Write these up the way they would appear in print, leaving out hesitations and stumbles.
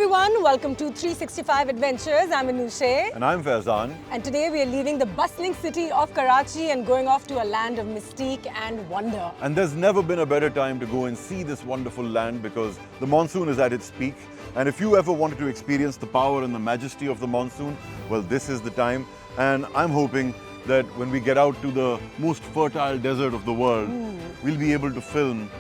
everyone, welcome to 365 Adventures. I'm Anushe. And I'm Faizan. And today we are leaving the bustling city of Karachi and going off to a land of mystique and wonder. And there's never been a better time to go and see this wonderful land because the monsoon is at its peak. And if you ever wanted to experience the power and the majesty of the monsoon, well, this is the time. And I'm hoping that when we get out to the most fertile desert of the world, we'll be able to film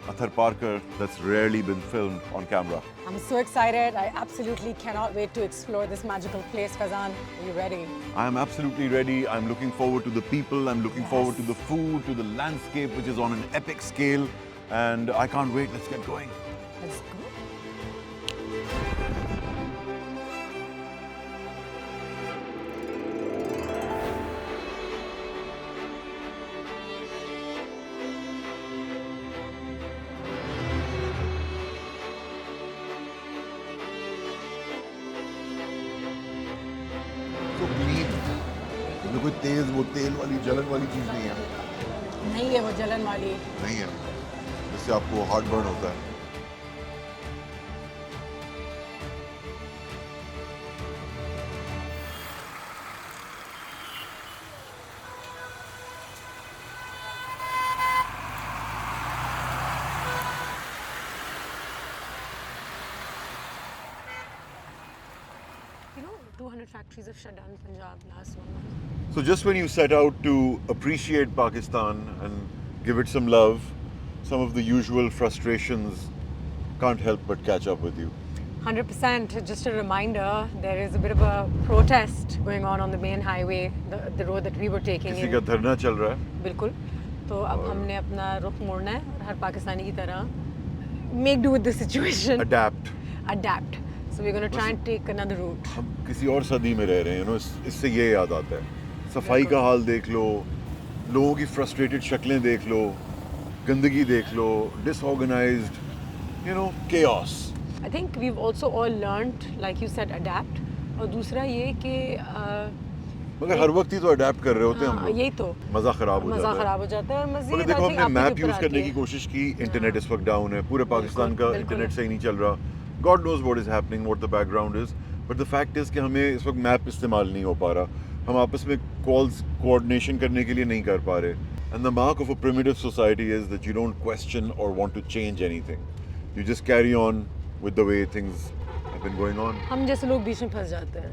a Tharparkar that's rarely been filmed on camera. I'm so excited. I absolutely cannot wait to explore this magical place. Faizan, are you ready? I'm absolutely ready. I'm looking forward to the people. I'm looking forward to the food, to the landscape, which is on an epic scale. And I can't wait. Let's get going. Let's go. So clean. इसमें कोई तेज वो तेल वाली जलन वाली चीज नहीं है. नहीं है वो जलन वाली. नहीं है. जिससे आपको हार्ट बर्न होता है. You know, 200 factories have shut down in Punjab last 1 month. So just when you set out to appreciate Pakistan and give it some love, some of the usual frustrations can't help but catch up with you. 100%. Just a reminder, there is a bit of a protest going on the main highway, the road that we were taking. किसी का धरना चल रहा है. बिल्कुल. तो अब हमने अपना रुख मोड़ना है और हर पाकिस्तानी की तरह make do with the situation. Adapt. So we're going to try and take another route. हम किसी और सदी में रह रहे हैं, इससे ये याद आता है. सफाई का हाल देख लो, लोगों की फ्रस्ट्रेटेड शक्लें देख लो, गंदगी देख लो, disorganized, chaos. I think we've also all learned, like you said, adapt. और दूसरा ये कि मगर हर वक्त ही तो अडेप्ट कर रहे होते हैं हम लोग. यही तो मज़ा ख़राब हो जाता है. और मज़ीद मगर देखो हमने मैप यूज़ करने की कोशिश की. इंटरनेट इस वक्त डाउन है. पूरे पाकिस्तान का इंटरनेट सही नहीं चल रहा. God knows what is happening, what the background is. But the fact is कि हमें इस वक्त मैप इस्तेमाल नहीं हो पा रहा. हम आपस में कॉल्स कोऑर्डिनेशन करने के लिए नहीं कर पा रहे. And the mark of a primitive society is that you don't question or want to change anything. You just carry on with the way things have been going on. हम जैसे लोग बीच में फंस जाते हैं.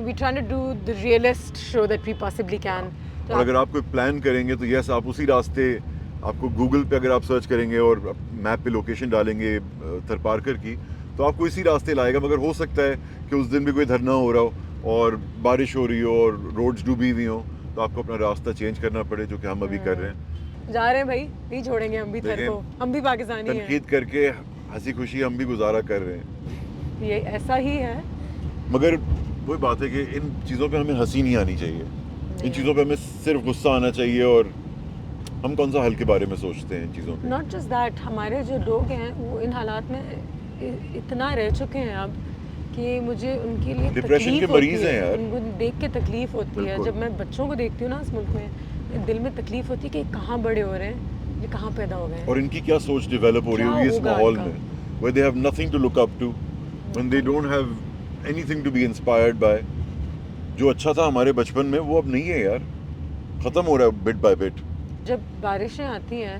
We're trying to do the realist show that we possibly can. और अगर आप कोई प्लान करेंगे तो यस आप उसी रास्ते आपको गूगल पे अगर आप सर्च करेंगे और मैप पे लोकेशन डालेंगे थरपारकर की तो आपको इसी रास्ते लाएगा. मगर हो सकता है कि उस दिन भी कोई धरना हो रहा हो और बारिश हो रही हो और रोड्स डूबी हुई हो तो आपको अपना रास्ता चेंज करना पड़े, जो कि हम अभी कर रहे हैं. जा रहे हैं भाई, नहीं छोड़ेंगे हम भी थर को. हम भी पाकिस्तानी हैं. तनकीद करके हंसी खुशी हम भी गुजारा कर रहे हैं. ये ऐसा ही है. मगर वही बात है कि इन चीज़ों पे हमें हंसी नहीं आनी चाहिए. इन चीज़ों पे हमें सिर्फ गुस्सा आना चाहिए. और हम कौन सा हल के बारे में सोचते हैं इन चीज़ों पे. नॉट जस्ट दैट, हमारे जो लोग हैं वो इन हालात में इतना रह चुके हैं अब कि मुझे उनके लिए डिप्रेशन के मरीज हैं यार. उनको देख के तकलीफ होती है. जब मैं बच्चों को देखती हूँ ना इस मुल्क में, दिल में तकलीफ होती है कि कहाँ बड़े हो रहे हैं, ये कहाँ पैदा हो गए हैं. और इनकी क्या सोच डेवलप हो रही होगी इस माहौल में, where they have nothing to look up to, when they don't have anything to be inspired by. जो अच्छा था हमारे बचपन में वो अब नहीं है यार. खत्म हो रहा है बिट बाय बिट. जब बारिशें आती हैं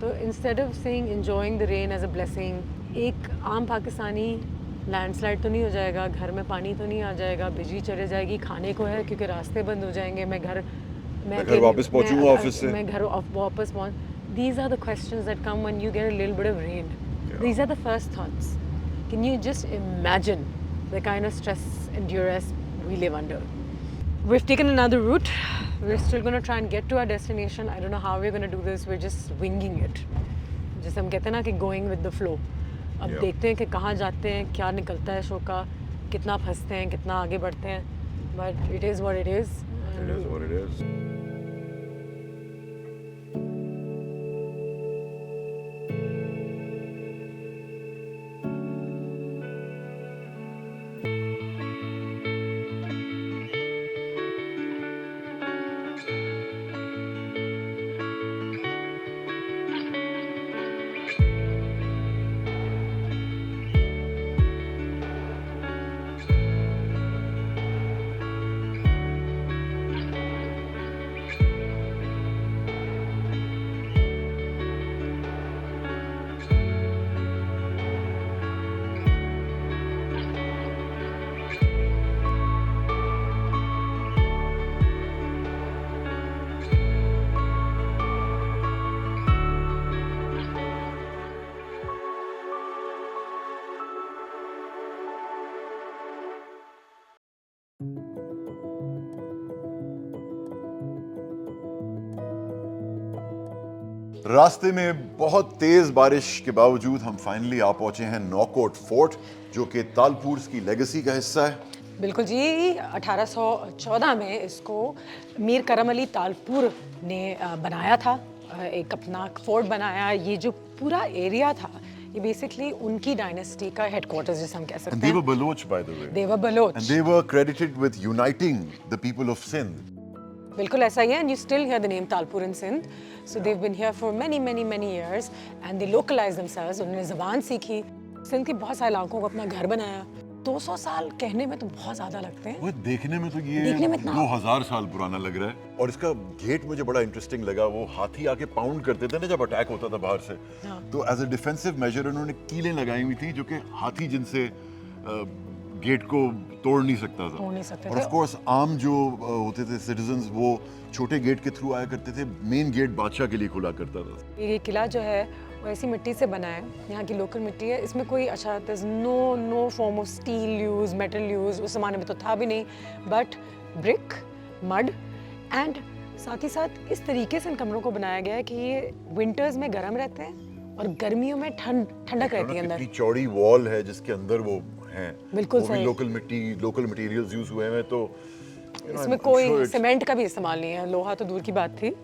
तो instead of saying enjoying the rain as a blessing, एक आम पाकिस्तानी लैंडस्लाइड तो नहीं हो जाएगा, घर में पानी तो नहीं आ जाएगा, बिजली चले जाएगी, खाने को है क्योंकि रास्ते बंद हो जाएंगे, मैं घर वापस पहुंचूंगा ऑफिस से, मैं घर वापस पहुंच. These are the questions that come when you get a little bit of rain. These are the first thoughts. Can you just imagine the kind of stress and duress we live under? We've taken another route. We're still going to try and get to our destination. I don't know how we're going to do this. We're just winging it. जैसे हम कहते हैं ना कि going with the flow. अब देखते हैं कि कहाँ जाते हैं, क्या निकलता है शो का, कितना फंसते हैं, कितना आगे बढ़ते हैं. But it is what it is. It is what it is. रास्ते में बहुत तेज बारिश के बावजूद हम फाइनली आ पहुंचे हैं नौकोट फोर्ट, जो कि तालपुर की लेगेसी का हिस्सा है। बिल्कुल जी, 1814 में इसको मीर करम अली तालपुर ने बनाया था, एक अपना फोर्ट बनाया। ये जो पूरा एरिया था ये बेसिकली उनकी डायनेस्टी का हेडक्वार्टर्स जिसे हम कह सकते And हैं। they were Baloch, by the way. They were Baloch. And they were credited with uniting the people of Sindh. बिल्कुल ऐसा ही है, and you still hear the name Talpur in Sindh. So they've been here for many, many, many years, and they localized themselves. उन्होंने ज़बान सीखी, सिंध के बहुत सारे इलाकों को अपना घर बनाया। 200 साल कहने में तो बहुत ज़्यादा लगते हैं। वो देखने में तो ये देखने में इतना- 2000 साल पुराना लग रहा है। और इसका गेट मुझे बड़ा इंटरेस्टिंग लगा। वो हाथी आके पाउंड करते थे ना जब अटैक होता था बाहर से, हाँ। तो एज अ डिफेंसिव मेजर उन्होंने कीलें लगाई हुई थी, जो कि हाथी जिनसे गेट को तोड़ नहीं सकता था। तोड़ नहीं सकते और थे। ऑफ कोर्स आम जो होते थे सिटीजन्स, वो छोटे गेट के थ्रू आया करते थे। मेन गेट बादशाह के लिए खुला करता था। ये किला जो है वो ऐसी मिट्टी से बना है, यहाँ की लोकल मिट्टी है। इसमें कोई अच्छा no form of steel use, metal use उस जमाने में तो था भी नहीं, बट ब्रिक, मड एंड साथ ही साथ इस तरीके से इन कमरों को बनाया गया है कि ये विंटर्स में गर्म रहते हैं और गर्मियों में ठंडक रहती है अंदर। इतनी चौड़ी वॉल है जिसके अंदर वो हैं। बिल्कुल वो भी सही। लोकल मटेरियल्स यूज हुए हैं, तो इसमें कोई सीमेंट का भी इस्तेमाल नहीं है, लोहा तो दूर की बात थी।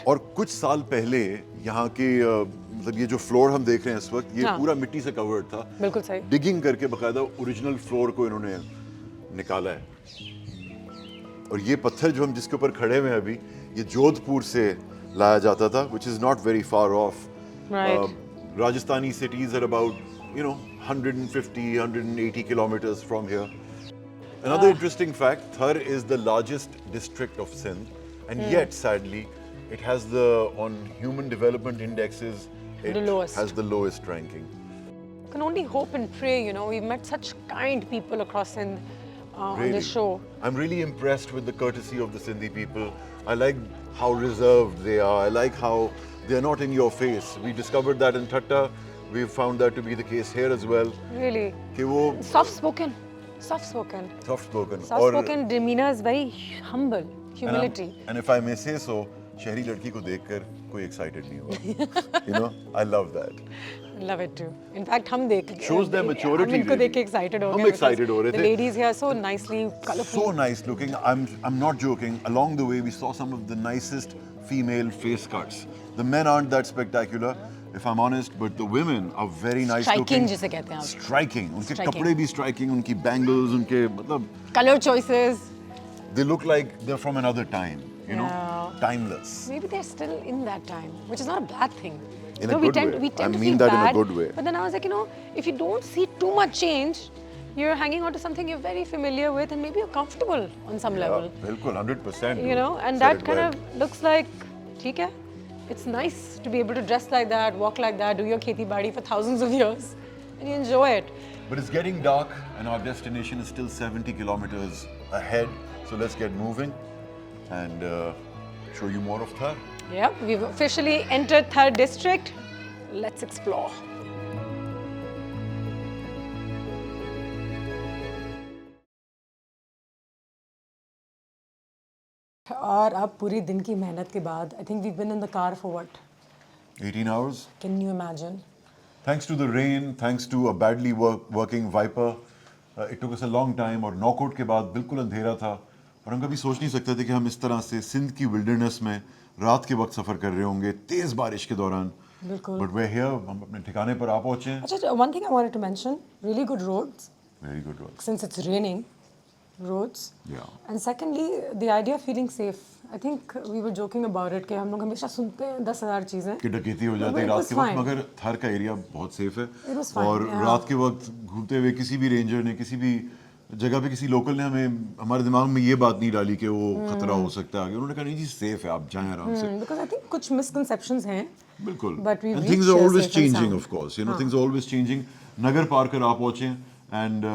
और कुछ साल पहले यहाँ के मतलब ये जो फ्लोर हम देख रहे हैं इस वक्त, ये हाँ। पूरा मिट्टी से कवर्ड था। बिल्कुल सही। डिगिंग करके बकायदा ओरिजिनल फ्लोर को इन्होंने निकाला है। और ये पत्थर जो हम जिसके ऊपर खड़े हुए हैं अभी, ये जोधपुर से लाया जाता था, which is not very far off. Right. Rajasthani cities are about 150, 180 kilometers from here. Another interesting fact, Thar is the largest district of Sindh, and yet sadly, it has on human development indexes, it The lowest. has the lowest ranking. Can only hope and pray, we've met such kind people across Sindh on this show. I'm really impressed with the courtesy of the Sindhi people. I like how reserved they are. I like how they're not in your face. We discovered that in Thatta. We found that to be the case here as well. Really. कि वो Soft spoken. Soft spoken. soft spoken. Soft spoken demeanor is very humble. Humility. And if I may say so, शहरी लड़की को देखकर कोई excited नहीं हुआ. I love that. Love it too. In fact, हम देख Shows their maturity, हम इनको really. देख के excited हो हम गए. excited हो रहे The थे. ladies here are so nicely colorful. So nice looking. I'm not joking. Along the way, we saw some of the nicest female face cuts. The men aren't that spectacular, if I'm honest, but the women are very nice Striking looking. जिसे कहते हैं आप. Striking. उनके Striking. कपड़े भी striking, उनकी bangles, उनके मतलब Color choices. they look like they're from another time. Yeah. Timeless. Maybe they're still in that time, which is not a bad thing. In a we good tend, way. We tend I to mean feel that in a bad, good way. But then I was like, if you don't see too much change, you're hanging on to something you're very familiar with, and maybe you're comfortable on some level. बिल्कुल 100%. And Said that it kind well. of looks like, ठीक है, it's nice to be able to dress like that, walk like that, do your kheti badi for thousands of years, and you enjoy it. But it's getting dark, and our destination is still 70 kilometers ahead. So let's get moving and show you more of Thar. Yeah, we've officially entered Thar district. Let's explore. और अब पूरी दिन की मेहनत के बाद, I think we've been in the car for what? 18 hours. Can you imagine? Thanks to the rain, thanks to a badly working Viper, it took us a long time. और नौकोट के बाद बिल्कुल अंधेरा था और हम कभी सोच नहीं सकते थे कि हम इस तरह से सिंध की विल्डरनेस में रात के वक्त सफ़र कर रहे होंगे तेज़ बारिश के दौरान. बिल्कुल. But we're here, हम अपने ठिकाने पर आ पहुँचे हैं. अच्छा, one thing I wanted to mention, really good roads, Very good road. since it's raining, roads. Yeah. And secondly, the idea of feeling safe. I think we were joking about it कि हम लोग हमेशा सुनते हैं 10,000 चीज़ें. कि डकैती हो जाती है It रात was के वक्त, fine. मगर थर का एरिया बहुत सेफ है. It was fine, और yeah. रात के वक्त घूमते हुए किसी भी रेंजर ने, किसी भी जगह पे किसी लोकल ने हमारे दिमाग में ये बात नहीं डाली कि वो खतरा हो सकता है आगे. उन्होंने कहा नहीं जी, सेफ है, आप जाएं आराम से. Because I think कुछ misconceptions हैं. बिल्कुल. But we've And things reached are here always safe and changing, sound. of course. Things are always changing. नगर पार कर आप पहुंचे, and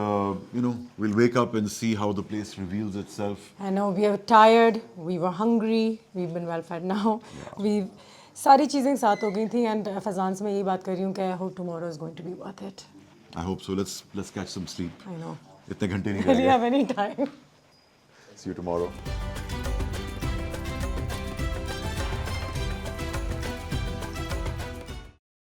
we'll wake up and see how the place reveals itself. I know we are tired, we were hungry, we've been well fed now. We've सारी चीज़ें साथ हो गई थी, and Fazan से मैं यही बात कर रही हूँ कि I hope tomorrow is going to be worth it. I hope so. Let's catch some sleep. I know. इतने घंटे नहीं Really रहेंगे. have any time. See you tomorrow.